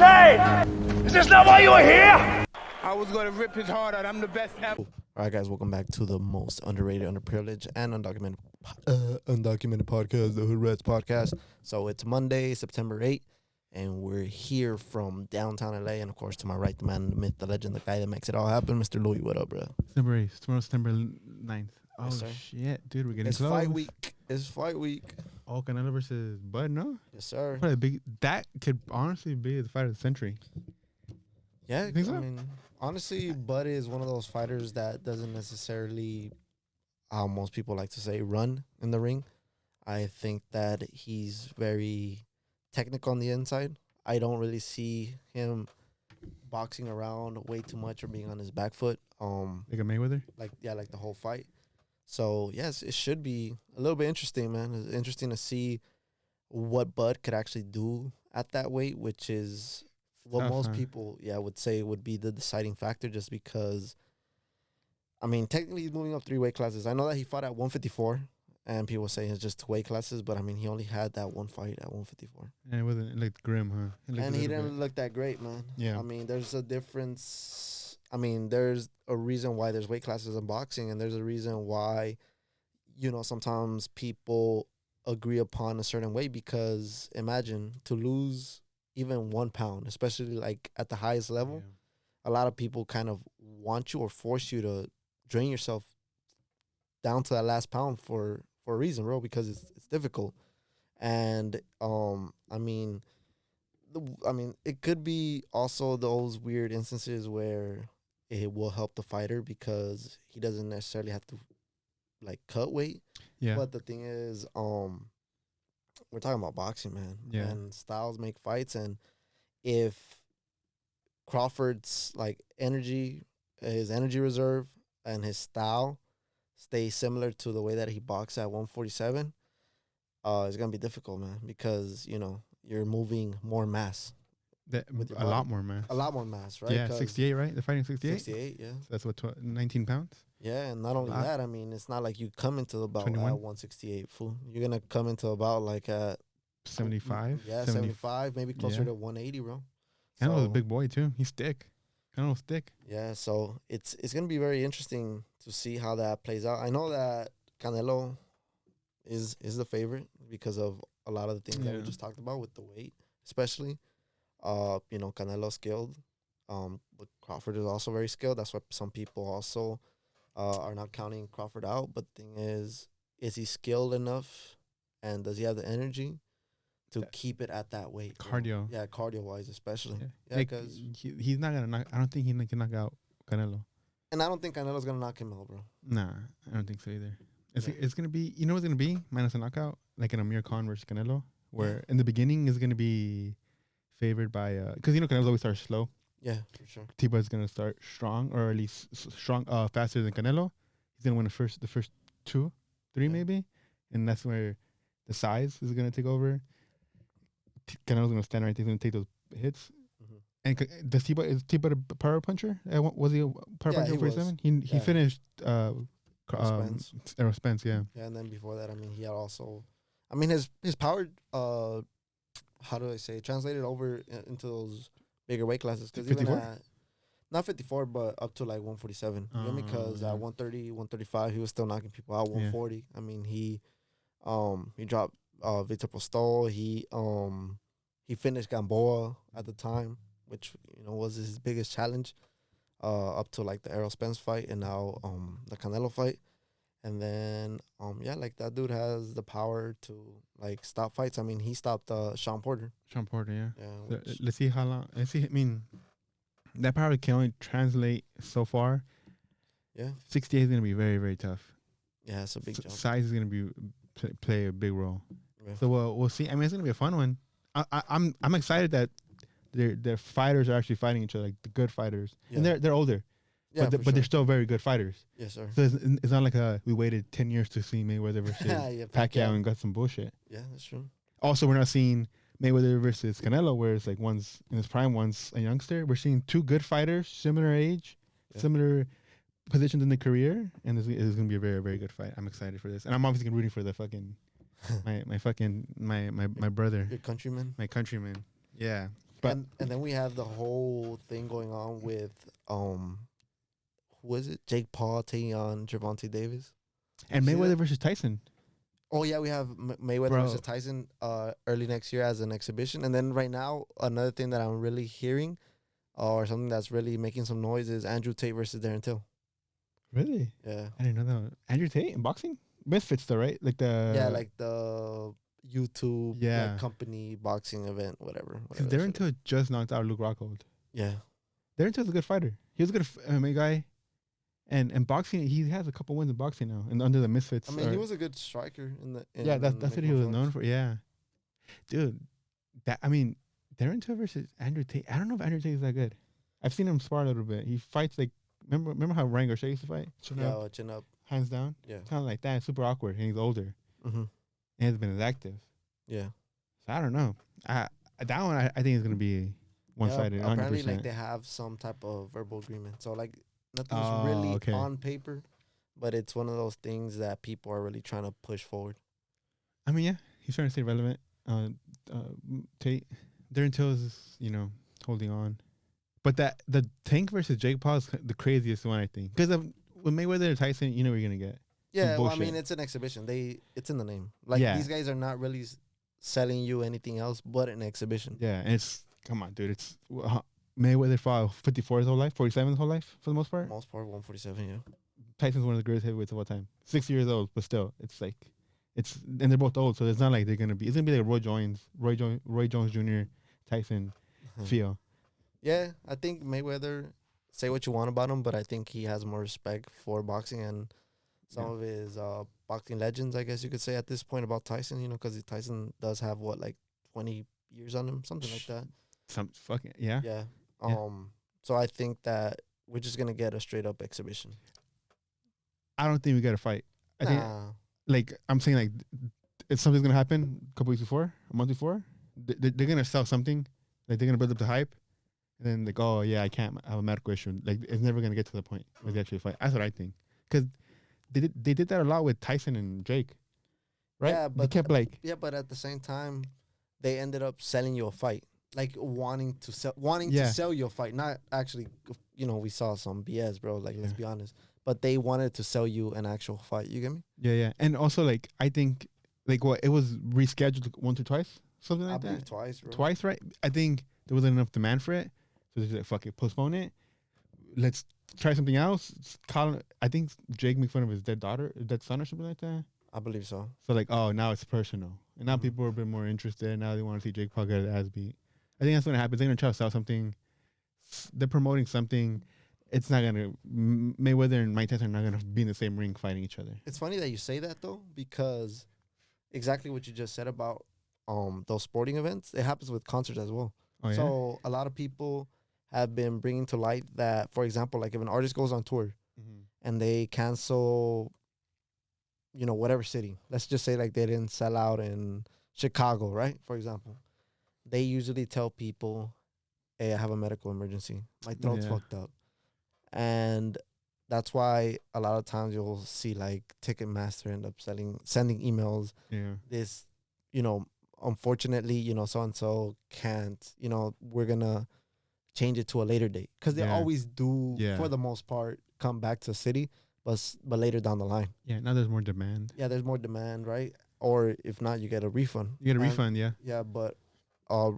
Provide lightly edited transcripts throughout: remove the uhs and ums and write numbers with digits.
Hey! Is this not why you were here? I was gonna rip his heart out. I'm the best ever. All right, guys, welcome back to the most underrated, underprivileged, and undocumented podcast, the Hood Rats podcast. So it's Monday, September 8th, and we're here from downtown LA. And of course, to my right, the man, the myth, the legend, the guy that makes it all happen, Mr. Louis. What up, bro? September 8th. Tomorrow's September 9th. Oh, Yes, sir. shit, dude, we're getting It's close. fight week. It's fight week. Oh, Canelo versus Bud, no? Yes, sir. Probably that could honestly be the fight of the century. Yeah, You think so? I mean, honestly, Bud is one of those fighters that doesn't necessarily, how most people like to say, run in the ring. I think that he's very technical on the inside. I don't really see him boxing around way too much or being on his back foot. Like a Mayweather? Like the whole fight. So yes, it should be a little bit interesting, man. It's interesting to see what Bud could actually do at that weight, which is what Tough, most huh? people, would say would be the deciding factor. Just because, I mean, technically he's moving up 3 weight classes. I know that he fought at 154, and people say it's just 2 weight classes, but I mean he only had that one fight at 154, And it looked grim, huh? It looked and a he little didn't look that great, man. Yeah. I mean, there's a difference. I mean, there's a reason why there's weight classes in boxing, and there's a reason why, sometimes people agree upon a certain weight, because imagine to lose even 1 pound, especially like at the highest level, a lot of people kind of want you or force you to drain yourself down to that last pound for a reason, bro, because it's difficult. And I mean, it could be also those weird instances where it will help the fighter because he doesn't necessarily have to like cut weight. Yeah. But the thing is, we're talking about boxing, man. Yeah. And styles make fights, and if Crawford's like his energy reserve and his style stay similar to the way that he boxed at 147, it's gonna be difficult, man, because you're moving more mass. with your a body. lot more, man. A lot more mass, right? Yeah, 'Cause 68, right? They're fighting 68? 68, yeah. That's what, 19 pounds? Yeah, and not only Lot. that, I mean, it's not like you come into the bout 21? at 168, fool. You're going to come into a bout like at 75? Yeah, 70 75, maybe closer yeah. to 180, bro. Canelo's a So, big boy, too. He's thick. Canelo's thick. Yeah, so it's going to be very interesting to see how that plays out. I know that Canelo is the favorite because of a lot of the things that we Yeah. just talked about with the weight, especially. Canelo's skilled. But Crawford is also very skilled. That's why some people also are not counting Crawford out. But the thing is he skilled enough, and does he have the energy to keep it at that weight? bro? Cardio. Yeah, cardio-wise especially. Yeah, Like, because he's not going to knock. I don't think he can knock out Canelo. and I don't think Canelo's going to knock him out, bro. Nah, I don't think so either. It's Yeah. it's gonna be, you know what's gonna be minus a knockout, like an Amir Khan versus Canelo, where in the beginning is gonna be favored by because Canelo's always starts slow. Yeah, for sure. Tiba is gonna start strong, or at least strong, faster than Canelo. He's gonna win the first 2, 3 Yeah. maybe, and that's where the size is gonna take over. Canelo's gonna stand right there, he's gonna take those hits. Mhm. And does is Tiba a power puncher? Was he a power Yeah, puncher he for was. 7? He Yeah. finished Spence. Errol Spence, yeah. Yeah, and then before that, I mean, he had also, I mean, his power, how do I say, translated over into those bigger weight classes. Because even 54? at, not 54, but up to like 147. You know, because yeah. at 130, 135, he was still knocking people out. 140. I mean, he dropped Victor Postol. He finished Gamboa at the time, which was his biggest challenge. Up to like the Errol Spence fight, and now the Canelo fight. And then like that dude has the power to like stop fights. I mean, he stopped Sean Porter. Sean Porter, yeah. Yeah, So, let's see how long. Let's see. I mean, that power can only translate so far. yeah, 68 is gonna be very, very tough. yeah, it's a big jump. Size is gonna be play a big role. Yeah. So we'll see. I mean, it's gonna be a fun one. I'm excited that their fighters are actually fighting each other, like the good fighters, and Yeah. they're older, Yeah, but for they're sure. still very good fighters. Yes, sir. So it's not like we waited 10 years to see Mayweather versus Yeah, Pacquiao and got some bullshit. Yeah, that's true. Also, we're not seeing Mayweather versus Canelo, where it's like one's in his prime, one's a youngster. We're seeing 2 good fighters, similar age, Yeah. similar positions in the career, and it's going to be a very, very good fight. I'm excited for this, and I'm obviously rooting for the fucking my brother, Your countryman. my countryman. Yeah, But and then we have the whole thing going on with who is it? Jake Paul taking on Gervonta Davis. and you see Mayweather that? versus Tyson. Oh yeah, we have Mayweather Bro. versus Tyson early next year as an exhibition, and then right now another thing that I'm really hearing, or something that's really making some noise is Andrew Tate versus Darren Till. Really? Yeah, I didn't know that. Andrew Tate in boxing? Misfits though, right? Like the yeah, like the YouTube Yeah. like company boxing event, whatever. Because that Darren shit Till is. just knocked out Luke Rockhold. Yeah, Darren Till's a good fighter. He was a good MMA guy. And boxing, he has a couple wins in boxing now, and under the Misfits. I mean he was a good striker in the. yeah, that's what he was known for. Yeah, dude, Darren Till versus Andrew Tate. I don't know if Andrew Tate is that good. I've seen him spar a little bit. He fights like remember how Ryan Garcia used to fight? Yeah, chin up. Hands down. Yeah. Kind of like that. Super awkward, and he's older. Mm-hmm. And he hasn't been as active. Yeah. So I don't know. That one I think is gonna be one sided. Yeah, apparently, like they have some type of verbal agreement. So like nothing's really okay. on paper, but it's one of those things that people are really trying to push forward. I mean, yeah, he's trying to stay relevant. Tate, Darren Till is, holding on. But the Tank versus Jake Paul is the craziest one, I think. Because with Mayweather and Tyson, you know what you're going to get. Yeah, well, I bullshit. mean, it's an exhibition. It's in the name. Like, Yeah. these guys are not really selling you anything else but an exhibition. Yeah, and come on, dude. It's Mayweather fought 54 his whole life, 47 his whole life for the most part. Most part, 147, yeah. Tyson's one of the greatest heavyweights of all time. 60 years old, but still, and they're both old, so it's not like it's going to be like Roy Jones Jr., Tyson feel. Yeah, I think Mayweather, say what you want about him, but I think he has more respect for boxing and some of his boxing legends, I guess you could say at this point about Tyson, because Tyson does have 20 years on him, something like that. Yeah. Yeah. So I think that we're just gonna get a straight up exhibition. I don't think we got to fight. I think, like, I'm saying, like, if something's gonna happen a couple weeks before, a month before, they're gonna sell something, like they're gonna build up the hype, and then like, oh yeah, I can't have a medical issue. Like, it's never gonna get to the point where they actually fight. That's what I think. Because they did that a lot with Tyson and Jake, right? Yeah, they kept but at the same time, they ended up selling you a fight, like wanting to sell you a fight, not actually. We saw some BS, bro. Like, let's be honest. But they wanted to sell you an actual fight. You get me? Yeah. And also, like, I think, like, it was rescheduled once or twice, something like I believe that. twice, bro. Twice, right? I think there wasn't enough demand for it, so they like, fuck it, postpone it. Let's try something else. I think Jake made fun of his dead son or something like that. I believe so. So like, oh, now it's personal, and now people are a bit more interested. Now they want to see Jake Paul get his ass beat. I think that's what happens. They're gonna try to sell something. They're promoting something. It's not gonna. Mayweather and Mike Tyson are not gonna be in the same ring fighting each other. It's funny that you say that though, because exactly what you just said about those sporting events, it happens with concerts as well. Oh yeah. So a lot of people have been bringing to light that, for example, like if an artist goes on tour and they cancel, whatever city, let's just say like they didn't sell out in Chicago, right? For example, they usually tell people, hey, I have a medical emergency. My throat's fucked up. And that's why a lot of times you'll see like Ticketmaster end up sending emails. Yeah. This, unfortunately, so-and-so can't, we're going to change it to a later date. Because they always do, for the most part, come back to the city, but later down the line. Yeah, now there's more demand. Yeah, there's more demand, right? Or if not, you get a refund. You get a refund, yeah. Yeah, but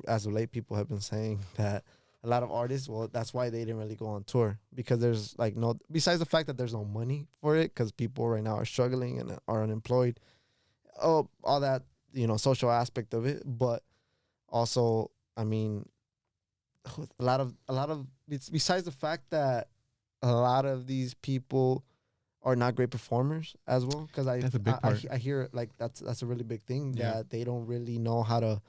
as of late, people have been saying that a lot of artists, that's why they didn't really go on tour, because there's like besides the fact that there's no money for it, because people right now are struggling and are unemployed, all that, social aspect of it. But also, I mean, a lot of it's besides the fact that a lot of these people are not great performers as well, because That's a big part. I hear like that's a really big thing, that they don't really know how to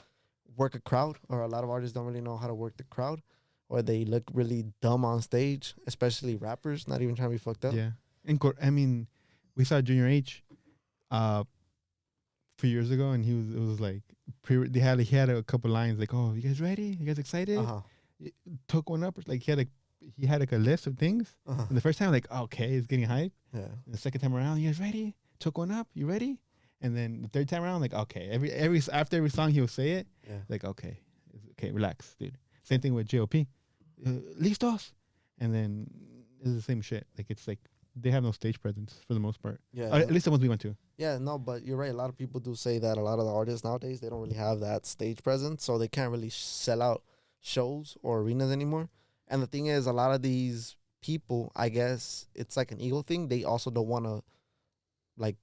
work a crowd, or a lot of artists don't really know how to work the crowd, or they look really dumb on stage, especially rappers, not even trying to be fucked up. Yeah. And we saw Junior H a few years ago, and it was like he had a couple lines like, oh, you guys ready? You guys excited? Took one up, like he had like a list of things. And the first time, like, okay, it's getting hype. Yeah. And the second time around, you guys ready? Took one up, you ready? And then the third time around, like, okay, after every song he'll say it, like, okay, relax, dude. Same thing with JOP. Listos, and then it's the same shit. Like it's like they have no stage presence for the most part. Yeah, At least the ones we went to. yeah, no, but you're right. A lot of people do say that a lot of the artists nowadays they don't really have that stage presence, so they can't really sell out shows or arenas anymore. And the thing is, a lot of these people, I guess it's like an ego thing. They also don't want to like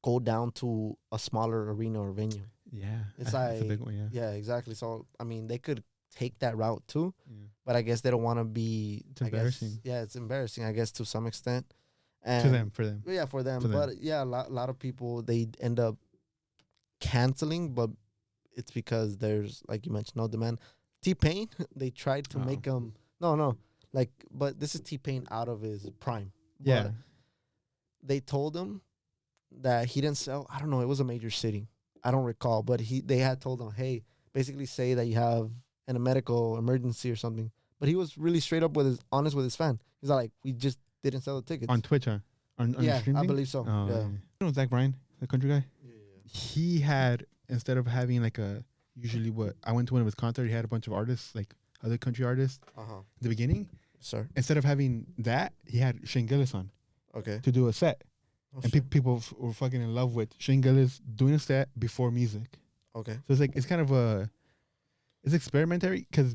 go down to a smaller arena or venue. Yeah, It's that's a like big one. Yeah, yeah, exactly. So I mean, they could take that route too, yeah. but I guess they don't want to be. It's I guess, embarrassing. yeah, it's embarrassing. I guess to some extent. And To them, for them. yeah, for them. For them. But yeah, lot of people they end up canceling, but it's because there's like you mentioned no demand. T-Pain, they tried to make him like, but this is T-Pain out of his prime. Yeah, But they told him that he didn't sell. I don't know. It was a major city. I don't recall, but they had told him, hey, basically say that you have a medical emergency or something. But he was really straight up honest with his fan. He's like, we just didn't sell the tickets. on Twitch, huh? On yeah, the stream I thing? believe so. Oh, yeah. You know Zach Bryan, the country guy? Yeah. He had, instead of having like usually what, I went to one of his concerts, he had a bunch of artists, like other country artists Uh huh. at the beginning. Sir. Instead of having that, he had Shane Gillis on Okay. to do a set. Oh, And shit. people were fucking in love with Shane Gillis doing a set before music. Okay. So it's like, it's kind of it's experimentary because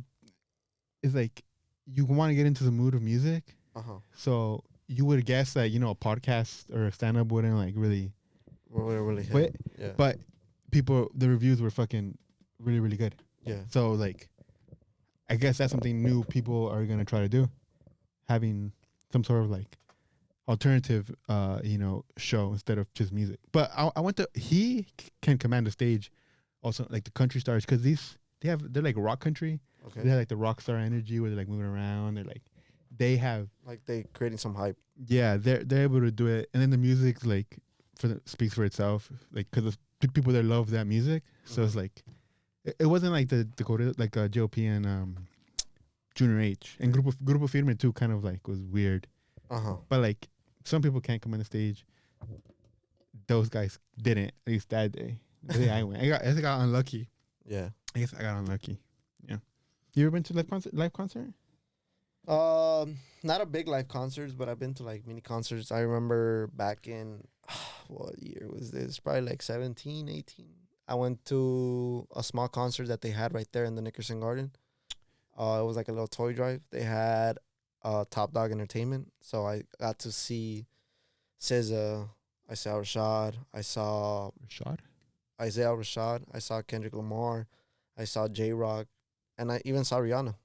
it's like you want to get into the mood of music. Uh huh. So you would guess that, a podcast or a stand up wouldn't like really We're really hit. quit. Yeah. But the reviews were fucking really, really good. Yeah. So like, I guess that's something new people are going to try to do. Having some sort of like alternative, show instead of just music. But I went to, he can command the stage also like the country stars. Cause they're like rock country. Okay. They have like the rock star energy where they're like moving around. They have, Like they creating some hype. yeah, they're able to do it. And then the music like speaks for itself. Like, cause the people that love that music. So it's like, it wasn't like the Dakota, like JLP and Junior H and Grupo Firme too kind of like was weird. Uh huh. But like some people can't come on the stage. Those guys didn't, at least that day. The day I went. I guess I got unlucky. Yeah. I guess I got unlucky. Yeah. You ever been to live concert? Not a big live concerts, but I've been to like mini concerts. I remember back in what year was this? Probably like 17, 18. I went to a small concert that they had right there in the Nickerson Garden. It was like a little toy drive. They had Top Dog Entertainment, so I got to see SZA. I saw Rashad. I saw Rashad? Isaiah Rashad. I saw Kendrick Lamar. I saw J Rock, and I even saw Rihanna.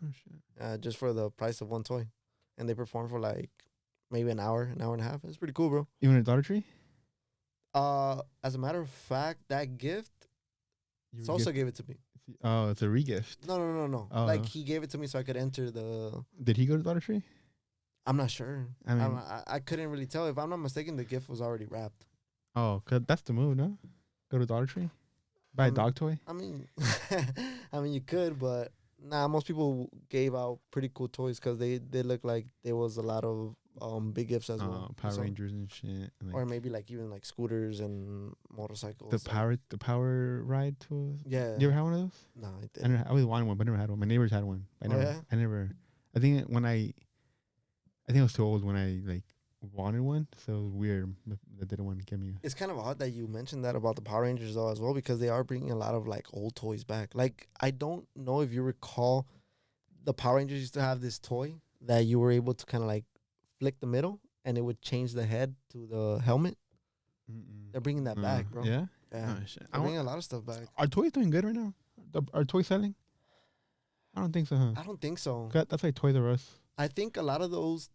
Oh shit. Just for the price of one toy, and they performed for like maybe an hour and a half. It's pretty cool, bro. Even at Dollar Tree? As a matter of fact, that gift You Sosa gave it to me. Oh, it's a regift. No. Oh. Like he gave it to me so I could enter the. Did he go to Dollar Tree? I'm not sure. I mean, I couldn't really tell. If I'm not mistaken, the gift was already wrapped. oh, cause that's the move, no? Go to Dollar Tree, buy a dog toy. I mean, you could, but nah. Most people gave out pretty cool toys because they look like there was a lot of big gifts as well. Power So- Rangers and shit. And or like maybe like even like scooters and motorcycles. the power ride toys. Yeah. You ever had one of those? No, I I didn't. always wanted one, but never had one. My neighbors had one. Oh, yeah? I think I think I was too old when I like wanted one, so it was weird that they didn't want to give me. It's kind of odd that you mentioned that about the Power Rangers though as well, because they are bringing a lot of like old toys back. Like I don't know if you recall, the Power Rangers used to have this toy that you were able to kind of like flick the middle and it would change the head to the helmet. They're bringing that back, bro. Yeah. Yeah. Oh, shit. They're bringing a lot of stuff back. Are toys doing good right now? Are toys selling? I don't think so, huh? I don't think so. That's like Toys R Us. I think a lot of those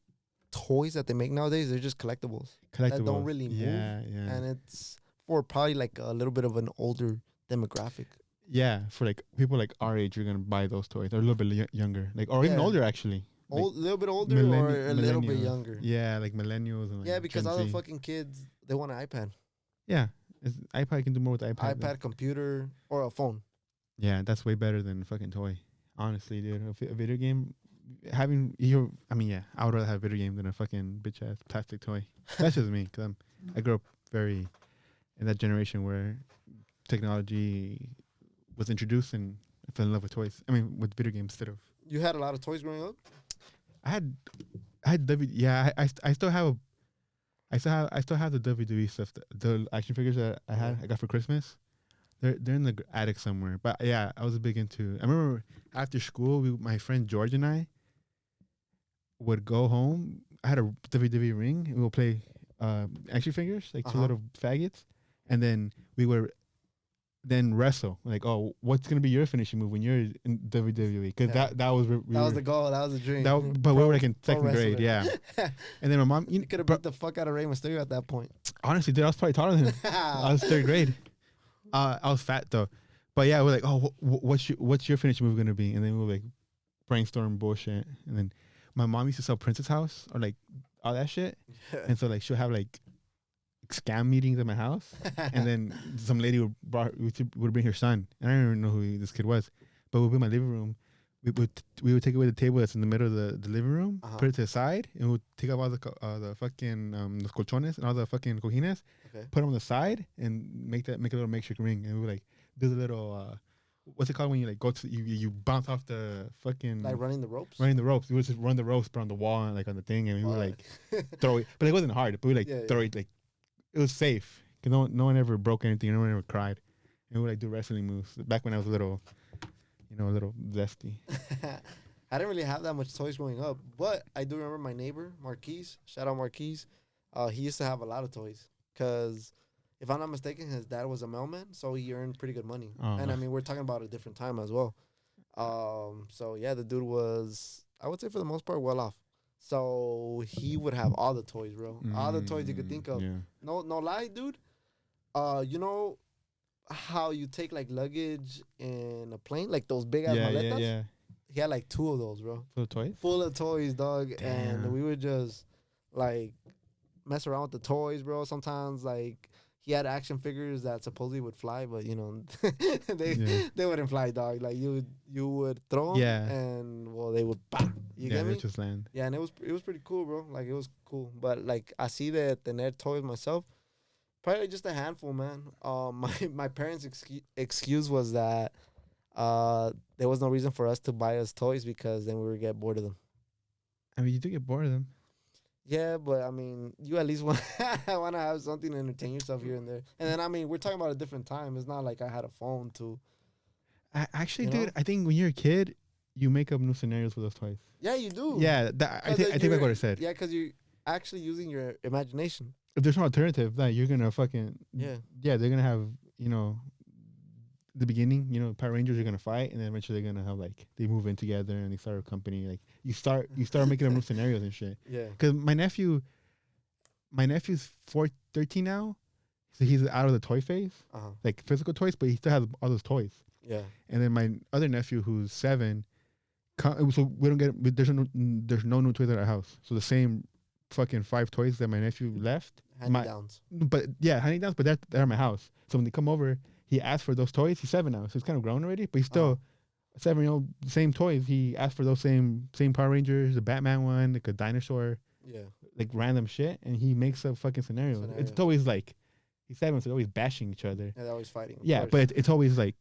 toys that they make nowadays, they're just collectibles. Collectibles. don't really move, Yeah. And it's for probably like a little bit of an older demographic. Yeah, for like people like our age, you're gonna buy those toys. Or a little bit younger, like or even Yeah. older actually. Like A little bit older or a little bit millennials. younger. Yeah, like millennials and like Yeah, because Gen all the Z. fucking kids, they want an iPad. Yeah, iPad can do more with the iPad. iPad, computer, or a phone. Yeah, that's way better than a fucking toy. Honestly, dude, a video game, having you. I mean, yeah, I would rather have a video game than a fucking bitch ass plastic toy. That's just me, cause I grew up very in that generation where technology was introduced and I fell in love with toys. I mean, with video games instead of. You had a lot of toys growing up. I had Yeah, I still have. I still have the WWE stuff. The action figures that I got for Christmas. They're in the attic somewhere. But yeah, I was big into. I remember after school, my friend George and I would go home. I had a WWE ring, and we would play action figures, like two little faggots, and then we would then wrestle. Like, oh, what's gonna be your finishing move when you're in WWE? Because that was that was the goal. That was the dream. But we were like in second grade, yeah. And then my mom, you could have beat the fuck out of Rey Mysterio at that point. Honestly, dude, I was probably taller than him. I was third grade. I was fat though, but yeah, we're like, oh, what's your finishing move gonna be? And then we were like brainstorm bullshit. And then my mom used to sell Princess House or like all that shit, and so like she'll have like scam meetings at my house, and then some lady would bring her son, and I don't even know who this kid was, but we'd be in my living room. We would take away the table that's in the middle of the living room, put it to the side, and we'd take out all the fucking los colchones and all the fucking cojines, put them on the side, and make a little makeshift ring, and we would like do the little what's it called when you like go to you bounce off the fucking like running the ropes. We would just run the ropes on the wall and like on the thing, and we would like throw it, but it wasn't hard. But we like throw it like. It was safe because no one ever broke anything. No one ever cried. And we would like do wrestling moves back when I was a little zesty. I didn't really have that much toys growing up, but I do remember my neighbor Marquise. Shout out Marquise. He used to have a lot of toys because, if I'm not mistaken, his dad was a mailman, so he earned pretty good money. And I mean, we're talking about a different time as well. So yeah, the dude was, I would say, for the most part, well off. So he would have all the toys, bro. All the toys you could think of. Yeah. No lie, dude. You know how you take like luggage in a plane, like those big ass maletas? Yeah. He had like 2 of those, bro. Full of toys? Full of toys, dog. Damn. And we would just like mess around with the toys, bro. Sometimes like he had action figures that supposedly would fly, but you know they wouldn't fly, dog. Like you would throw them, and well they would bah. You get me? Just land. Yeah, and it was pretty cool, bro. Like it was cool, but like I see that tener toys myself, probably just a handful, man. My parents' excuse was that there was no reason for us to buy us toys because then we would get bored of them. I mean, you do get bored of them. Yeah, but I mean, you at least want to have something to entertain yourself here and there. And then I mean, we're talking about a different time. It's not like I had a phone to. Actually, dude, I think when you're a kid, you make up new scenarios for those toys. Yeah, you do. Yeah, I think that's what I said. Yeah, because you're actually using your imagination. If there's no alternative, that you're gonna fucking they're gonna have the beginning, Power Rangers are gonna fight, and then eventually they're gonna have like they move in together and they start a company. Like you start making up new scenarios and shit. Yeah. Because my nephew's 13 now, so he's out of the toy phase, like physical toys, but he still has all those toys. Yeah. And then my other nephew who's 7, so we don't get there's no new toys at our house. So the same fucking 5 toys that my nephew left. Hand-me-downs. But yeah, hand-me-downs, but they're at my house. So when they come over, he asked for those toys. He's 7 now, so he's kind of grown already, but he's still 7-year-old, same toys. He asked for those same Power Rangers, the Batman one, like a dinosaur, like random shit, and he makes up fucking scenarios. It's always like, he's 7, so they're always bashing each other. Yeah, they're always fighting. Yeah, but it's always like,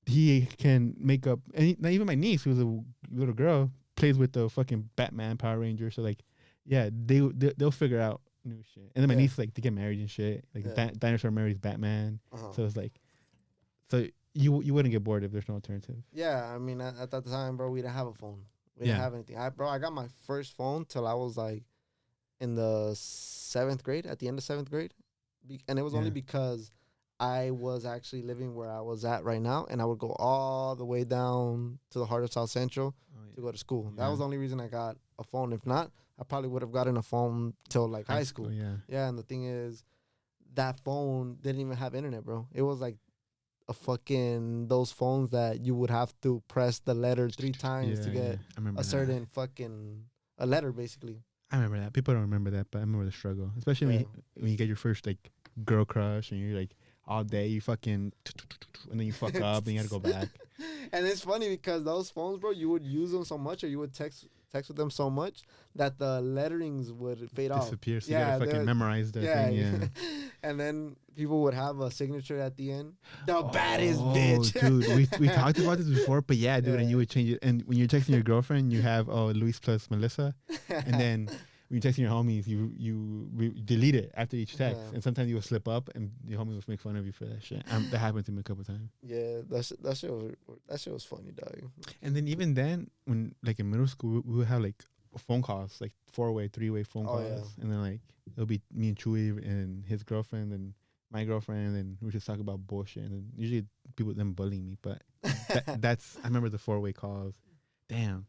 he can make up, and not even my niece, who's a little girl, plays with the fucking Batman Power Ranger, so like, yeah, they'll figure out new shit. And then my niece, like, to get married and shit, like dinosaur marries Batman, so it's like, so you wouldn't get bored if there's no alternative. Yeah, I mean, at that time, bro, we didn't have a phone. We didn't have anything. I got my first phone till I was like in the 7th grade, at the end of 7th grade. And it was only because I was actually living where I was at right now, and I would go all the way down to the heart of South Central to go to school. That was the only reason I got a phone. If not, I probably would have gotten a phone till like high school. Yeah, and the thing is, that phone didn't even have internet, bro. It was like a fucking those phones that you would have to press the letter 3 times to get a certain fucking a letter, basically. I remember that. People don't remember that, but I remember the struggle, especially when you get your first like girl crush and you're like all day you fucking and then you fuck up and you gotta go back. And it's funny because those phones, bro, you would use them so much, or you would text with them so much that the letterings would fade off. Disappear. So you gotta fucking memorize that thing. Yeah. And then people would have a signature at the end. The baddest bitch. Dude, we talked about this before, but yeah, dude, and you would change it. And when you're texting your girlfriend, you have Luis plus Melissa, and then when you're texting your homies, you delete it after each text, and sometimes you will slip up, and your homie will make fun of you for that shit. That happened to me a couple times. Yeah, that shit was funny, dog. And then even then, when like in middle school, we would have like phone calls, like 4-way, 3-way phone calls, and then like it'll be me and Chewy and his girlfriend and my girlfriend, and we just talk about bullshit. And then usually people them bullying me, but that's I remember the 4-way calls. Damn,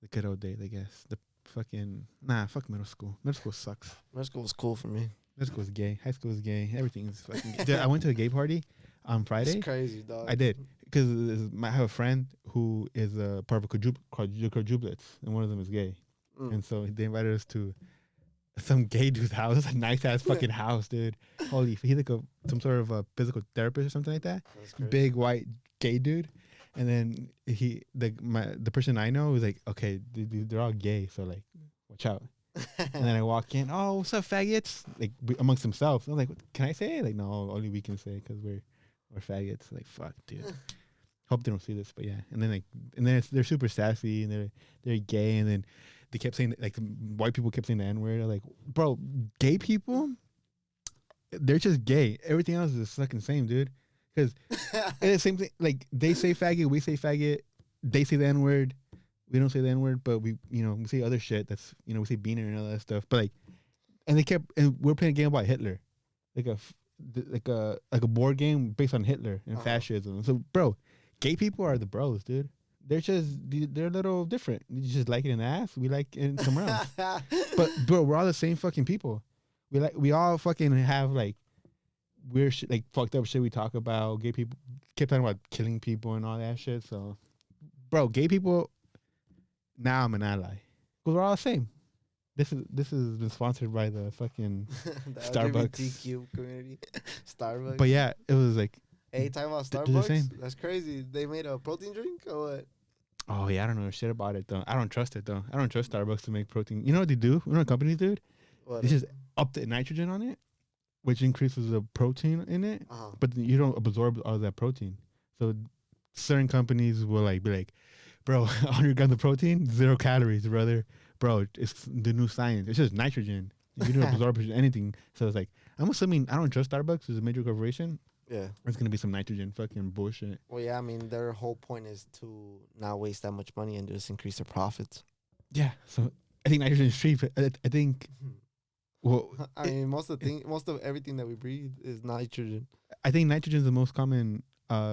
the good old days, I guess. Fuck middle school. Middle school sucks. Middle school was cool for me. Middle school was gay. High school was gay. Everything is fucking gay. Dude, I went to a gay party on Friday. It's crazy, dog. I did. Because I have a friend who is a part of a quadruplets, and one of them is gay. And so they invited us to some gay dude's house. It's a nice-ass fucking house, dude. Holy, he's like some sort of a physical therapist or something like that. Big, white, gay dude. And then the person I know was like, okay, they're all gay, so like, watch out. And then I walk in, oh, what's up, faggots? Like amongst themselves. I was like, can I say it? Like, no, only we can say it because we're faggots. Like, fuck, dude. Hope they don't see this, but yeah. And then they're super sassy and they're gay, and then they kept saying like white people kept saying the N-word. Like, bro, gay people, they're just gay. Everything else is fucking same, dude. Because it's the same thing. Like they say faggot, we say faggot. They say the N-word, we don't say the N-word, but we say other shit. That's we say beaner and all that stuff. But like, and we're playing a game about Hitler, like a board game based on Hitler and fascism. So, bro, gay people are the bros, dude. They're a little different. You just like it in the ass. We like it somewhere else. But bro, we're all the same fucking people. We all fucking have like weird shit, like fucked up shit we talk about. Gay people keep talking about killing people and all that shit. So, bro, gay people. Now I'm an ally because we're all the same. This has been sponsored by the fucking the Starbucks LGBTQ community. Starbucks. But yeah, it was like. Hey, talking about Starbucks, that's crazy. They made a protein drink or what? Oh yeah, I don't know shit about it though. I don't trust it though. I don't trust Starbucks to make protein. You know what they do? You know what companies do? They just up the nitrogen on it, which increases the protein in it, but you don't absorb all that protein. So certain companies will be like, bro, 100 grams of protein, 0 calories, brother. Bro, it's the new science. It's just nitrogen. You don't absorb anything. So it's like, I'm assuming I don't trust Starbucks as a major corporation. Yeah. It's going to be some nitrogen fucking bullshit. Well, yeah, I mean, their whole point is to not waste that much money and just increase their profits. Yeah. So I think nitrogen is cheap. I think, well, I mean, most of everything that we breathe is nitrogen. I think nitrogen is the most common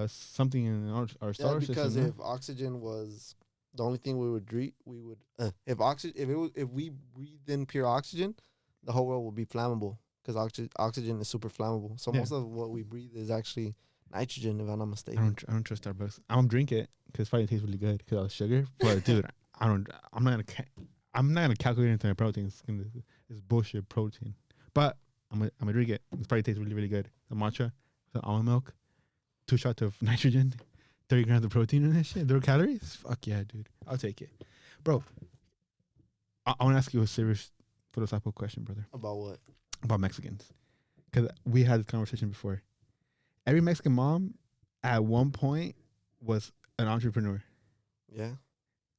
something in our solar system. Because if oxygen was the only thing we would breathe, if we breathed in pure oxygen, the whole world would be flammable. Because oxygen is super flammable, so most of what we breathe is actually nitrogen. If I'm not mistaken, I don't trust Starbucks. I don't drink it because it probably tastes really good because of the sugar. But dude, I'm not gonna calculate into my protein. It's bullshit protein. But I'm gonna drink it. It probably tastes really really good. The matcha, the almond milk, 2 shots of nitrogen, 30 grams of protein in that shit. 0 calories. Fuck yeah, dude. I'll take it, bro. I want to ask you a serious philosophical question, brother. About what? About Mexicans, because we had this conversation before. Every Mexican mom at one point was an entrepreneur. Yeah.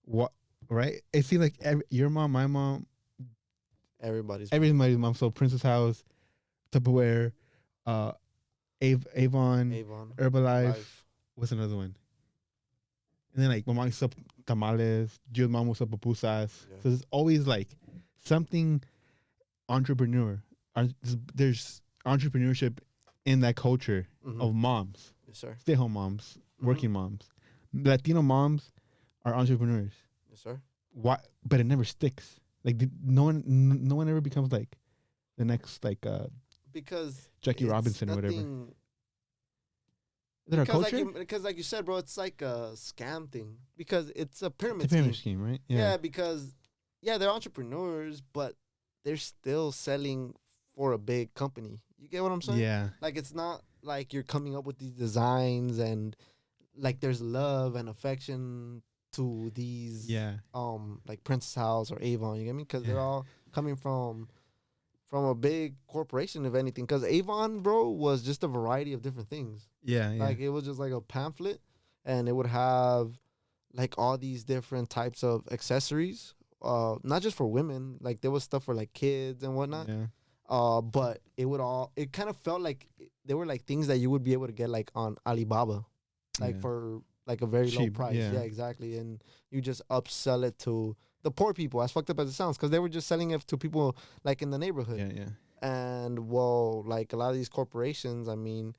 What? Right? It seems like your mom, my mom, everybody's mom. So Princess House, Tupperware, Avon, Herbalife. What's another one? And then like my mom used to sell tamales. Gio's mom was sell pupusas. Yeah. So there's always like something entrepreneur. There's entrepreneurship in that culture of moms. Yes, sir. Stay-home moms, working moms. Latino moms are entrepreneurs. Yes, sir. Why? But it never sticks. Like no one ever becomes like the next because Jackie Robinson or whatever. Is it our culture? Because like you said, bro, it's like a scam thing. Because it's a pyramid scheme. It's a pyramid scheme, right? Yeah, because they're entrepreneurs, but they're still selling for a big company. You get what I'm saying? Yeah. Like, it's not like you're coming up with these designs and like there's love and affection to these like Princess House or Avon. You get me? Because they're all coming from a big corporation, if anything. Because Avon, bro, was just a variety of different things. Yeah, yeah. Like it was just like a pamphlet, and it would have like all these different types of accessories. Not just for women. Like there was stuff for like kids and whatnot. Yeah. But it kind of felt like they were like things that you would be able to get like on Alibaba, like for like a very low Cheap, price. yeah. Yeah, exactly. And you just upsell it to the poor people, as fucked up as it sounds, because they were just selling it to people like in the neighborhood. Yeah, yeah. And well, like a lot of these corporations, I mean,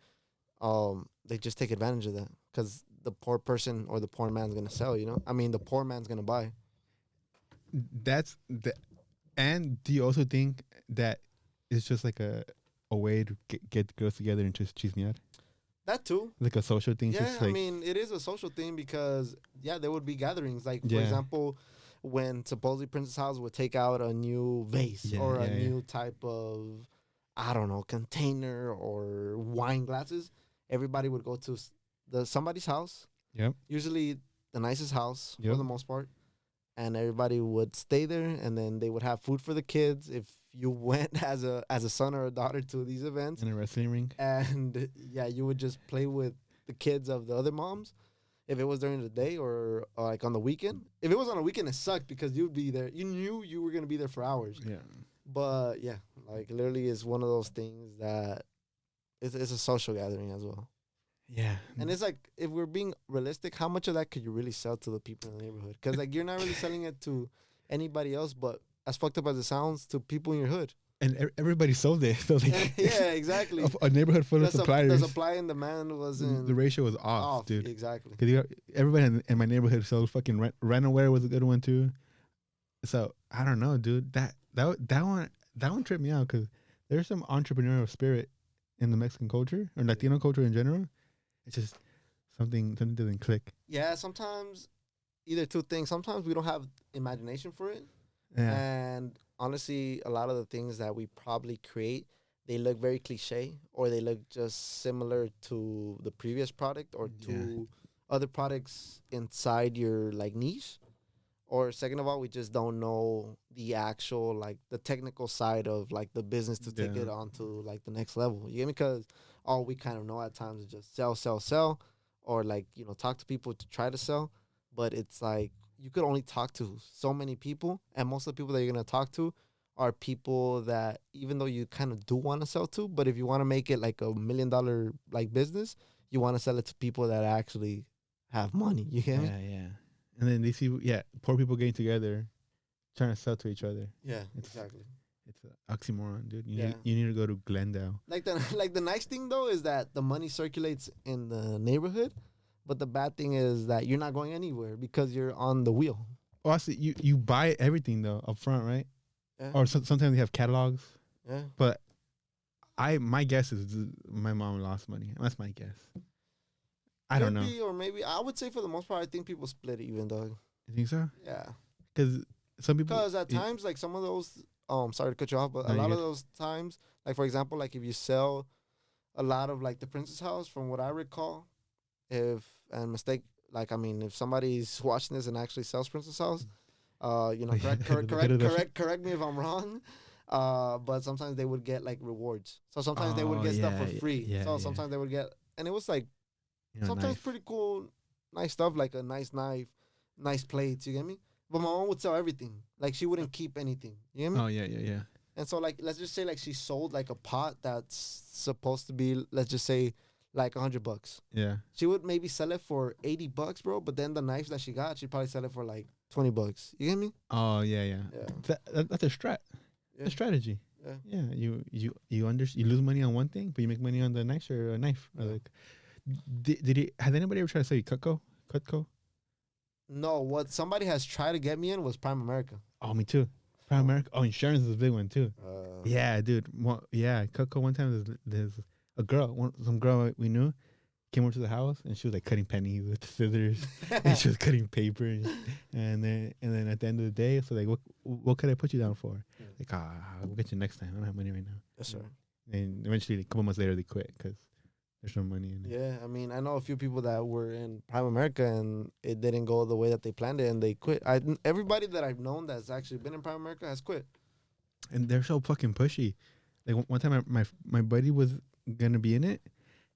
they just take advantage of that because the poor person or the poor man's gonna sell. You know, I mean, the poor man's gonna buy. That's the. And do you also think that it's just like a way to get girls together and just cheese me out? That too. Like a social thing. Yeah, just like, I mean, it is a social thing because there would be gatherings. Like for example, when supposedly Princess House would take out a new vase or a new type of, I don't know, container or wine glasses, everybody would go to somebody's house. Yep. Usually the nicest house for the most part. And everybody would stay there, and then they would have food for the kids if you went as a son or a daughter to these events. In a wrestling ring. And you would just play with the kids of the other moms. If it was during the day or like on the weekend. If it was on a weekend, it sucked because you'd be there. You knew you were going to be there for hours. Yeah. But yeah, like literally it's one of those things that it's a social gathering as well. Yeah. And it's like, if we're being realistic, how much of that could you really sell to the people in the neighborhood? Because like you're not really selling it to anybody else, but as fucked up as it sounds, to people in your hood. And everybody sold it. So like, yeah, exactly. A neighborhood full of suppliers. The supply and demand wasn't. The ratio was off, dude. Exactly. Because everybody in my neighborhood sold fucking Renaware was a good one too. So I don't know, dude. That one tripped me out because there's some entrepreneurial spirit in the Mexican culture or Latino culture in general. It's just something doesn't click. Yeah, sometimes either two things. Sometimes we don't have imagination for it. Yeah. And honestly, a lot of the things that we probably create, they look very cliche or they look just similar to the previous product or to other products inside your like niche. Or second of all, we just don't know the actual, like the technical side of like the business to take it on to like the next level. You get me? Because all we kind of know at times is just sell, or like, you know, talk to people to try to sell. But it's like you could only talk to so many people. And most of the people that you're going to talk to are people that even though you kind of do want to sell to, but if you want to make it like $1 million like business, you want to sell it to people that actually have money. You get me? Yeah. And then they see, poor people getting together, trying to sell to each other. Yeah, exactly. It's an oxymoron, dude. You need to go to Glendale. Like the nice thing though is that the money circulates in the neighborhood, but the bad thing is that you're not going anywhere because you're on the wheel. Oh, I see. You buy everything though up front, right? Yeah. Or sometimes they have catalogs. Yeah. But my guess is my mom lost money. That's my guess. I don't know. Or maybe I would say for the most part, I think people split it even though. You think so? Yeah. Because some people. Because at times, like some of those, sorry to cut you off, but a lot of those times, like for example, like if you sell a lot of like the Princess House, from what I recall, if somebody's watching this and actually sells Princess House, correct me if I'm wrong. But sometimes they would get like rewards. So sometimes they would get stuff for free. Sometimes they would get, and it was like. Sometimes pretty cool, nice stuff like a nice knife, nice plates. You get me? But my mom would sell everything. Like she wouldn't keep anything. You get me? Oh yeah. And so like let's just say like she sold like a pot that's supposed to be, let's just say, like $100. Yeah. She would maybe sell it for $80, bro. But then the knives that she got, she'd probably sell it for like $20. You get me? Oh yeah. That's a strat. Yeah. A strategy. Yeah. You lose money on one thing, but you make money on the knife or a knife. Or like. Has anybody ever tried to sell you Cutco? No, what somebody has tried to get me in was Prime America. Oh, me too. Prime America. Oh, insurance is a big one too. Yeah, dude. Cutco. One time there's a girl, some girl we knew, came over to the house and she was like cutting pennies with the scissors, and she was cutting paper, and then at the end of the day, so like, what could I put you down for? Like, we'll get you next time. I don't have money right now. Yes, sir. And eventually, a couple months later, they quit because there's no money in it. Yeah, I mean, I know a few people that were in Prime America and it didn't go the way that they planned it and they quit. Everybody that I've known that's actually been in Prime America has quit. And they're so fucking pushy. Like one time, my buddy was gonna be in it,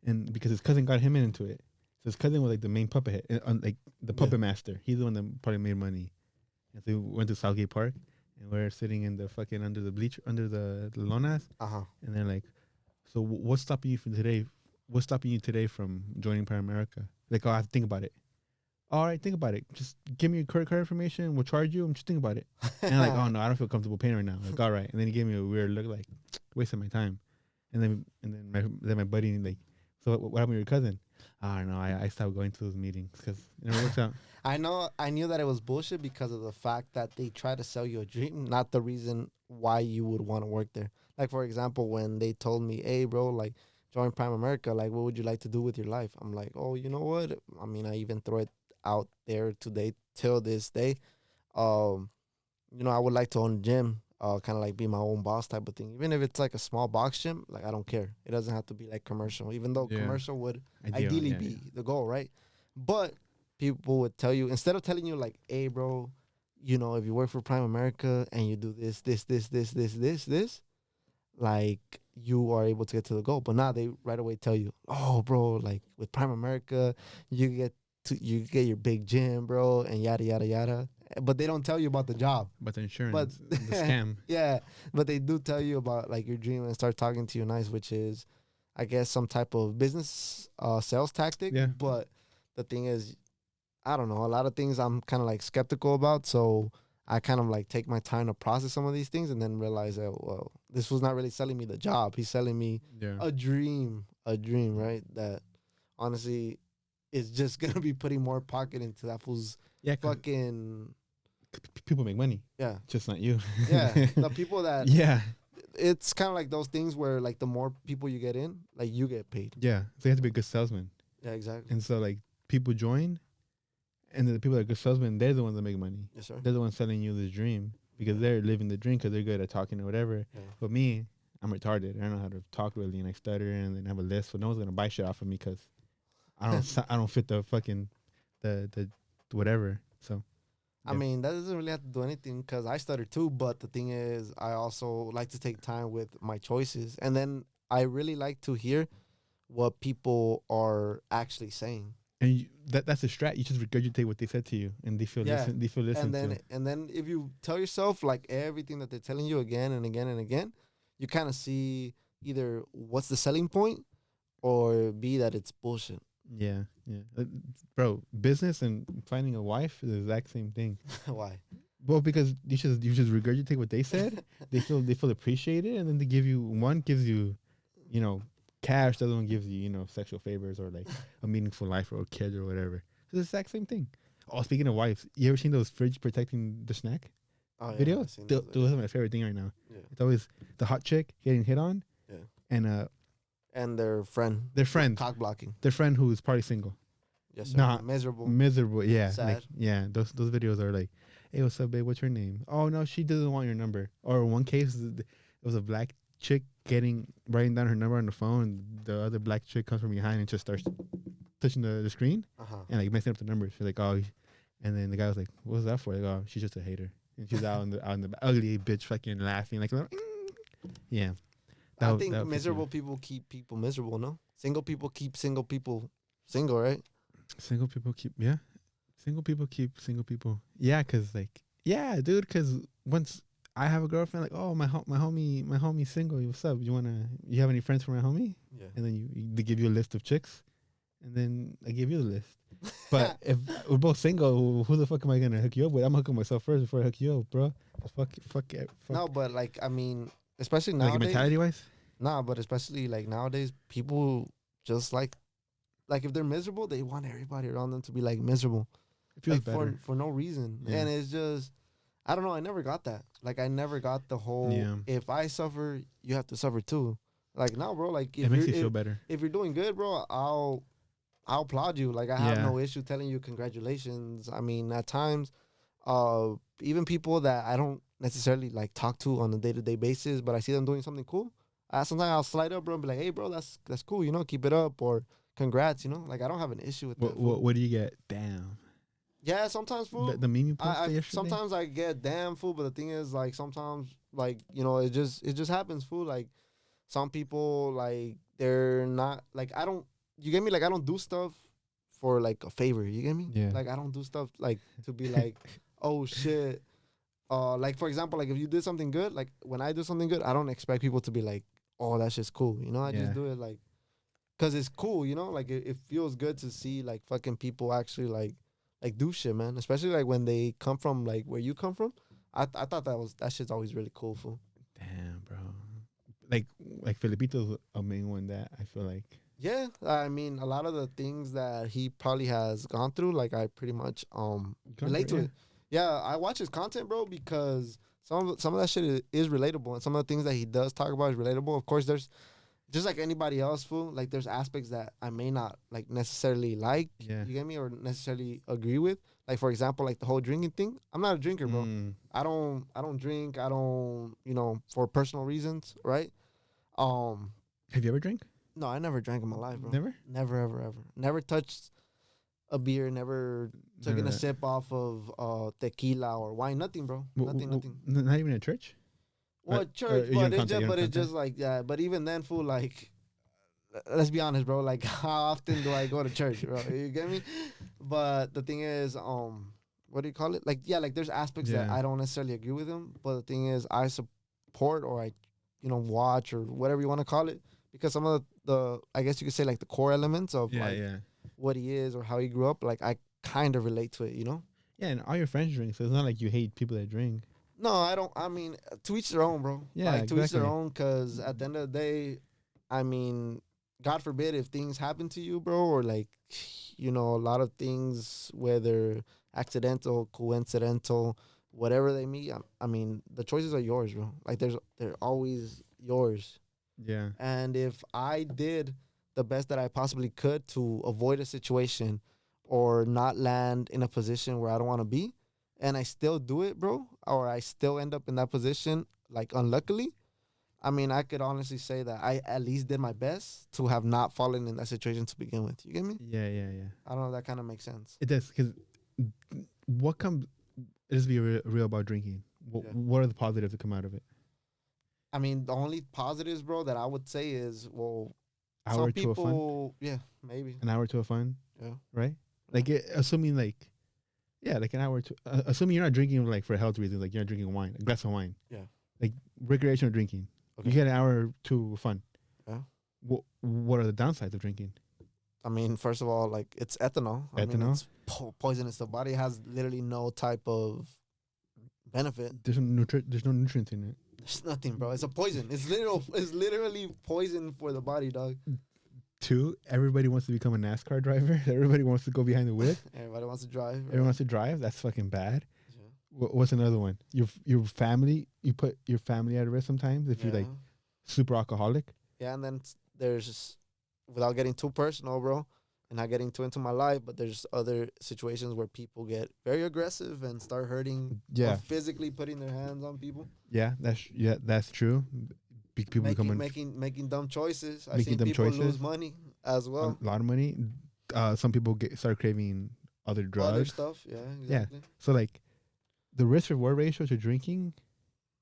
and because his cousin got him into it, so his cousin was like the main puppet head, like the puppet master. He's the one that probably made money. And so we went to Southgate Park, and we're sitting in the fucking under the bleacher, under the lonas, and they're like, "So what's stopping you from today? What's stopping you today from joining Prime America?" Like, "Oh, I have to think about it." All right, think about it. Just give me your credit card information. We'll charge you. And just think about it. And I'm like, oh no, I don't feel comfortable paying right now. Like, all right. And then he gave me a weird look, like wasting my time. And then my buddy like, so what happened with your cousin? I don't know. I stopped going to those meetings because it never works out. I knew that it was bullshit because of the fact that they try to sell you a dream, not the reason why you would want to work there. Like for example, when they told me, "Hey, bro, like join Prime America. Like, what would you like to do with your life?" I'm like, "Oh, you know what? I mean, I even throw it out there today till this day. I would like to own a gym, kind of like be my own boss type of thing. Even if it's like a small box gym, like I don't care. It doesn't have to be like commercial, even though commercial would ideally be the goal, right? But people would tell you, instead of telling you like, "Hey, bro, if you work for Prime America and you do this, like you are able to get to the goal." But now they right away tell you, "Oh, bro, like with Prime America, you get your big gym, bro, and yada yada yada." But they don't tell you about the job. But the insurance, the scam. Yeah, but they do tell you about like your dream and start talking to you nice, which is, I guess, some type of business sales tactic. Yeah. But the thing is, I don't know. A lot of things I'm kind of like skeptical about, so I kind of like take my time to process some of these things and then realize that, well, this was not really selling me the job. He's selling me a dream, right? That honestly is just gonna be putting more pocket into that fool's fucking. People make money. Yeah, just not you. Yeah, the people that. Yeah, it's kind of like those things where like the more people you get in, like you get paid. Yeah, so you have to be a good salesman. Yeah, exactly. And so like people join, and then the people that are good salesmen, they're the ones that make money. Yes, sir. They're the ones selling you this dream because they're living the dream because they're good at talking or whatever. Yeah. But me, I'm retarded. I don't know how to talk really, and I stutter and then have a list, so no one's gonna buy shit off of me because I don't fit the fucking the whatever. So. Yeah. I mean, that doesn't really have to do anything because I stutter too. But the thing is, I also like to take time with my choices. And then I really like to hear what people are actually saying. And that's a strat. You just regurgitate what they said to you, and they feel listened to. And then if you tell yourself like everything that they're telling you again and again and again, you kind of see either what's the selling point or B, that it's bullshit. Yeah. Bro, business and finding a wife is the exact same thing. Why? Well, because you just regurgitate what they said. they feel appreciated, and then they give you one gives you, cash. The other one gives you, sexual favors or like a meaningful life or a kid or whatever. It's the exact same thing. Oh, speaking of wives, you ever seen those fridge protecting the snack videos? Those are my favorite thing right now. Yeah. It's always the hot chick getting hit on. Yeah. And their friend. Cock blocking. Their friend who is probably single. Yes, sir. Not miserable. Yeah. Sad. Those videos are like, "Hey, what's up, babe? What's your name?" "Oh no, she doesn't want your number." Or in one case, it was a black chick writing down her number on the phone. The other black chick comes from behind and just starts touching the screen and like messing up the numbers. She's like, "Oh," and then the guy was like, "What was that for?" Like, "Oh, she's just a hater." And she's out in the ugly bitch fucking laughing like, yeah. I think miserable people keep people miserable, no? Single people keep single people single, right? Single people keep single people. Yeah, dude, because once I have a girlfriend, like, "Oh, my homie's single. What's up? You have any friends for my homie?" Yeah. And then they give you a list of chicks, and then I give you the list. But if we're both single, who the fuck am I gonna hook you up with? I'm hooking myself first before I hook you up, bro. Fuck it. No, but like, I mean, especially nowadays. Like mentality wise? Nah, but especially like nowadays, people just like if they're miserable, they want everybody around them to be like miserable. It feels better. For no reason. Yeah. And it's just, I don't know, I never got that. Like I never got the whole, if I suffer, you have to suffer too. Like, no, bro, like it makes you feel better. If you're doing good, bro, I'll applaud you. Like I have no issue telling you congratulations. I mean, at times, even people that I don't necessarily like talk to on a day-to-day basis, but I see them doing something cool, Sometimes I'll slide up, bro, and be like, hey, bro, that's cool, keep it up, or congrats, like I don't have an issue with that. What do you get? Damn. Yeah, sometimes, fool. The meme you posted yesterday? Sometimes I get damn, fool, but the thing is, like, sometimes, like, it just happens, fool. Like, some people, like, they're not, like, you get me? Like, I don't do stuff for, like, a favor, you get me? Yeah. Like, I don't do stuff, like, to be like, oh, shit. Like, for example, like, if you did something good, like, when I do something good, I don't expect people to be like, oh, that's just cool, I just do it, like, because it's cool, like, it feels good to see, like, fucking people actually, like, do shit, man. Especially, like, when they come from, like, where you come from. I thought that shit's always really cool, fool. Damn, bro. Like Felipito's a main one that I feel like. Yeah, I mean, a lot of the things that he probably has gone through, like, I pretty much relate to it. Yeah, I watch his content, bro, because some of that shit is relatable, and some of the things that he does talk about is relatable. Of course, there's just like anybody else, fool. Like, there's aspects that I may not like necessarily like. Yeah. You get me, or necessarily agree with. Like, for example, like the whole drinking thing. I'm not a drinker, bro. I don't drink. I don't, for personal reasons, right? Have you ever drank? No, I never drank in my life, bro. Never? Never, ever, ever. Never touched a beer. Never taken a sip off of tequila or wine. Nothing, bro. Nothing. Not even at church? Well, church, but it's just like, yeah. But even then, fool, like, let's be honest, bro. Like, how often do I go to church, bro? You get me? But the thing is, what do you call it? Like, yeah, like, there's aspects that I don't necessarily agree with him. But the thing is, I support, or I, watch, or whatever you want to call it, because some of the I guess you could say, like, the core elements of what he is or how he grew up, like, I kind of relate to it, Yeah, and all your friends drink, so it's not like you hate people that drink. No, I don't. I mean, to each their own, bro. Yeah, like, to each their own, because at the end of the day, I mean, God forbid if things happen to you, bro, or, like, a lot of things, whether accidental, coincidental, whatever they meet, I mean, the choices are yours, bro. Like, they're always yours. Yeah. And if I did the best that I possibly could to avoid a situation or not land in a position where I don't want to be, and I still do it, bro, or I still end up in that position, like, unluckily, I mean, I could honestly say that I at least did my best to have not fallen in that situation to begin with. You get me? Yeah. I don't know if that kind of makes sense. It does, because what comes, let's be real about drinking. What are the positives that come out of it? I mean, the only positives, bro, that I would say is, well, hour some to a fun? people, yeah, maybe. An hour to a fun? Yeah. Right? Like, assuming, like, yeah, like an hour to, assuming you're not drinking, like, for health reasons, like, you're not drinking wine, a glass of wine. Yeah. Like, recreational drinking. Okay. You get an hour to fun. Yeah. What are the downsides of drinking? I mean, first of all, like, it's ethanol. I mean, it's poisonous. The body has literally no type of benefit. There's no nutrients in it. There's nothing, bro. It's a poison. It's literally poison for the body, dog. 2, everybody wants to become a NASCAR driver. Everybody wants to go behind the wheel. Everybody wants to drive. Right? Everyone wants to drive. That's fucking bad. Yeah. What's another one? Your family. You put your family at risk sometimes if you're, like, super alcoholic. Yeah, and then there's just, without getting too personal, bro, and not getting too into my life, but there's other situations where people get very aggressive and start hurting, or physically putting their hands on people. Yeah, that's true. People making dumb choices. I've seen people lose money as well. A lot of money. Some people start craving other drugs. Other stuff, yeah, exactly. Yeah. So, like, the risk reward ratio to drinking,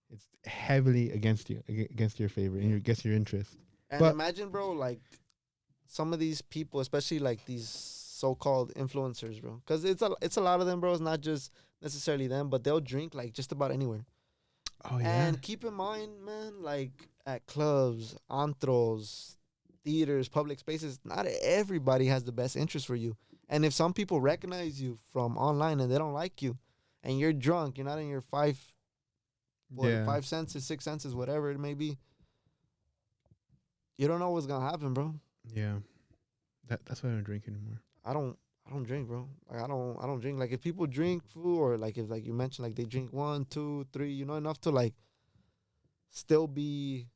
it's heavily against your favor and against your interest. And imagine, bro, like, some of these people, especially, like, these so-called influencers, bro, because it's a lot of them, bro. It's not just necessarily them, but they'll drink, like, just about anywhere. Oh yeah. And keep in mind, man, like, at clubs, antros, theaters, public spaces, not everybody has the best interest for you. And if some people recognize you from online and they don't like you, and you're drunk, you're not in your five senses, 6 senses, whatever it may be, you don't know what's gonna happen, bro. Yeah. That's why I don't drink anymore. I don't drink, bro. Like, I don't drink. Like, if people drink food, or, like, if, like, you mentioned, like, they drink 1, 2, 3, enough to, like, still be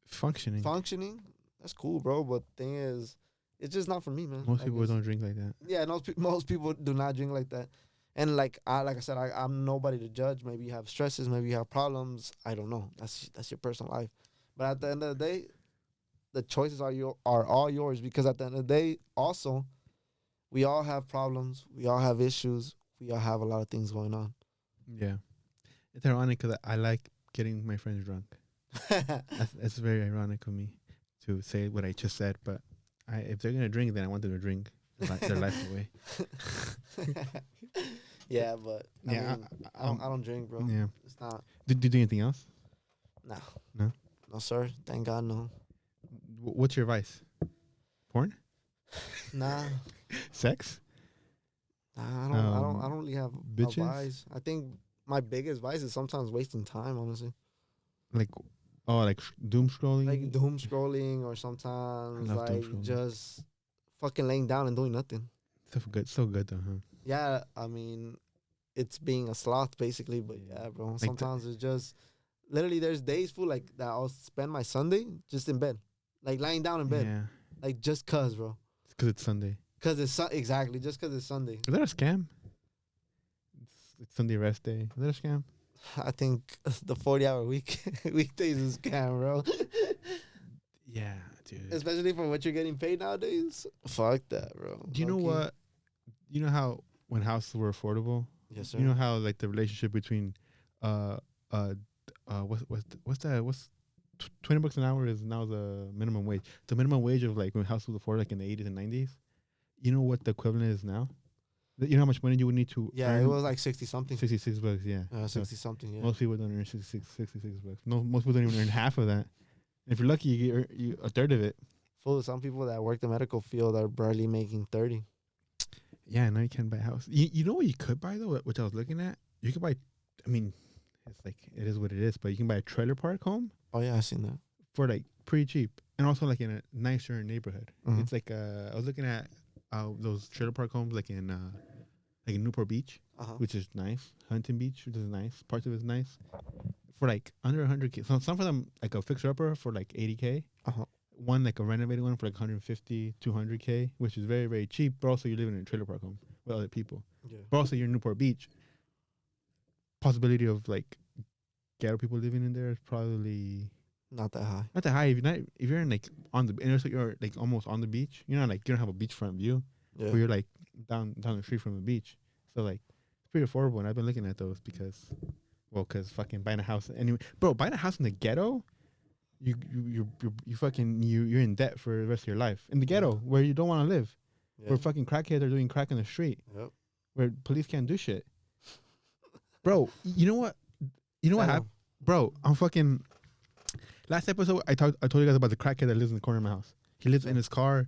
functioning, that's cool, bro. But the thing is, it's just not for me, man. Most people don't drink like that. Yeah, most people do not drink like that. And, like I said, I'm nobody to judge. Maybe you have stresses, maybe you have problems. I don't know. That's your personal life. But at the end of the day, the choices are all yours, because at the end of the day, also, we all have problems. We all have issues. We all have a lot of things going on. Yeah. It's ironic because I like getting my friends drunk. That's very ironic of me to say what I just said. But if they're going to drink, then I want them to drink their life away. Yeah, but Yeah, I don't drink, bro. Yeah. It's not. Did you do anything else? No. No? No, sir. Thank God, no. What's your vice? Porn? Nah. Sex? Nah, I don't really have bitches? a vice. I think my biggest vice is sometimes wasting time, honestly. Like doom scrolling? Like doom scrolling, or sometimes I love doom like scrolling. just fucking laying down and doing nothing. So good though, huh? Yeah, I mean, it's being a sloth basically, but yeah, bro. Sometimes it's just literally there's days, fool, like that I'll spend my Sunday just in bed, like lying down in bed, Yeah. like just cause, bro. It's because it's Sunday. Cause it's exactly just cause it's Sunday. Is that a scam? It's Sunday rest day. Is that a scam? I think the 40-hour weekdays is scam, bro. Yeah, dude. Especially for what you're getting paid nowadays. Fuck that, bro. Do you know Low-key. what? You know how when houses were affordable? Yes, sir. You know how like the relationship between what's that? What's $20 an hour is now the minimum wage. The minimum wage of like when houses was affordable like in the 80s and 90s. You know what the equivalent is now? You know how much money you would need to Yeah, earn? it was like 60 something. $66, yeah. 60 something, yeah. Most people don't earn $66. No, most people don't even earn half of that. If you're lucky, you get a third of it. Full, some people that work the medical field are barely making 30. Yeah, now you can't buy a house. You know what you could buy though, which I was looking at? You could buy, I mean, it's like, it is what it is, but you can buy a trailer park home Oh, yeah, I seen that. for like pretty cheap. And also like in a nicer neighborhood. Mhm. It's like, I was looking at those trailer park homes like in Newport Beach, Uh-huh. which is nice. Huntington Beach, which is nice. Parts of it is nice. For like under 100K. So some of them like a fixer upper for like 80K. Uh-huh. One like a renovated one for like 150, 200K, which is very, very cheap. But also you're living in a trailer park home with other people. Yeah. But also you're in Newport Beach. Possibility of like ghetto people living in there is probably Not that high. not that high. If you're in like on the and also you're like almost on the beach. You're not like you don't have a beachfront view. Yeah. But you're like down the street from the beach. So like it's pretty affordable. And I've been looking at those because fucking buying a house anyway, bro. Buying a house in the ghetto, you're in debt for the rest of your life in the ghetto where you don't want to live. Yeah. Where fucking crackheads are doing crack in the street. Yep. Where police can't do shit. Bro, you know what? You know what Tell happened? Bro, I'm fucking. Last episode, I told you guys about the crackhead that lives in the corner of my house. He lives in his car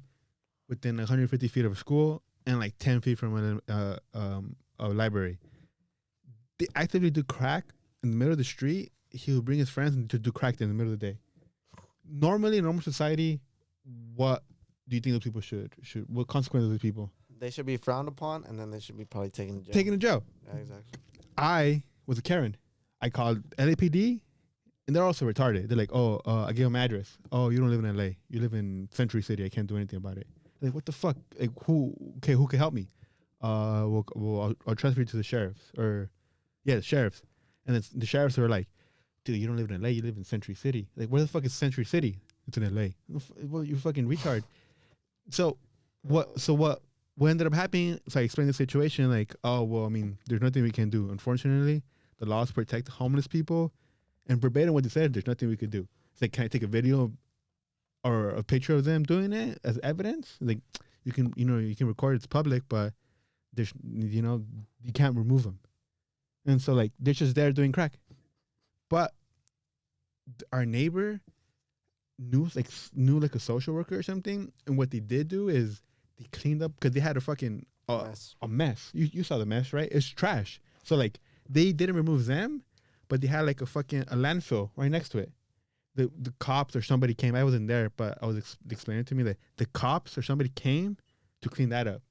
within 150 feet of a school and like 10 feet from a library. They actively do crack in the middle of the street. He will bring his friends to do crack in the middle of the day. Normally, in normal society, what do you think those people should? What consequences those people? They should be frowned upon, and then they should be probably taken to jail. Taken to jail. Yeah, exactly. I was a Karen. I called LAPD, and they're also retarded. They're like, I gave them address. Oh, you don't live in LA. You live in Century City. I can't do anything about it. Like, what the fuck? Like, who can help me? I'll transfer you to the sheriffs. The sheriffs. And then the sheriffs are like, dude, you don't live in LA. You live in Century City. Like, where the fuck is Century City? It's in LA. Well, you fucking retard. So what ended up happening? So I explained the situation. Like, there's nothing we can do. Unfortunately, the laws protect homeless people. And verbatim what they said, there's nothing we could do. It's like, can I take a video or a picture of them doing it as evidence? Like, you can record it's public, but there's, you can't remove them. And so like, they're just there doing crack. But our neighbor knew like a social worker or something. And what they did do is they cleaned up because they had a fucking a mess. You saw the mess, right? It's trash. So like, they didn't remove them, but they had like a landfill right next to it. The cops or somebody came. I wasn't there, but I was explaining to me that the cops or somebody came to clean that up.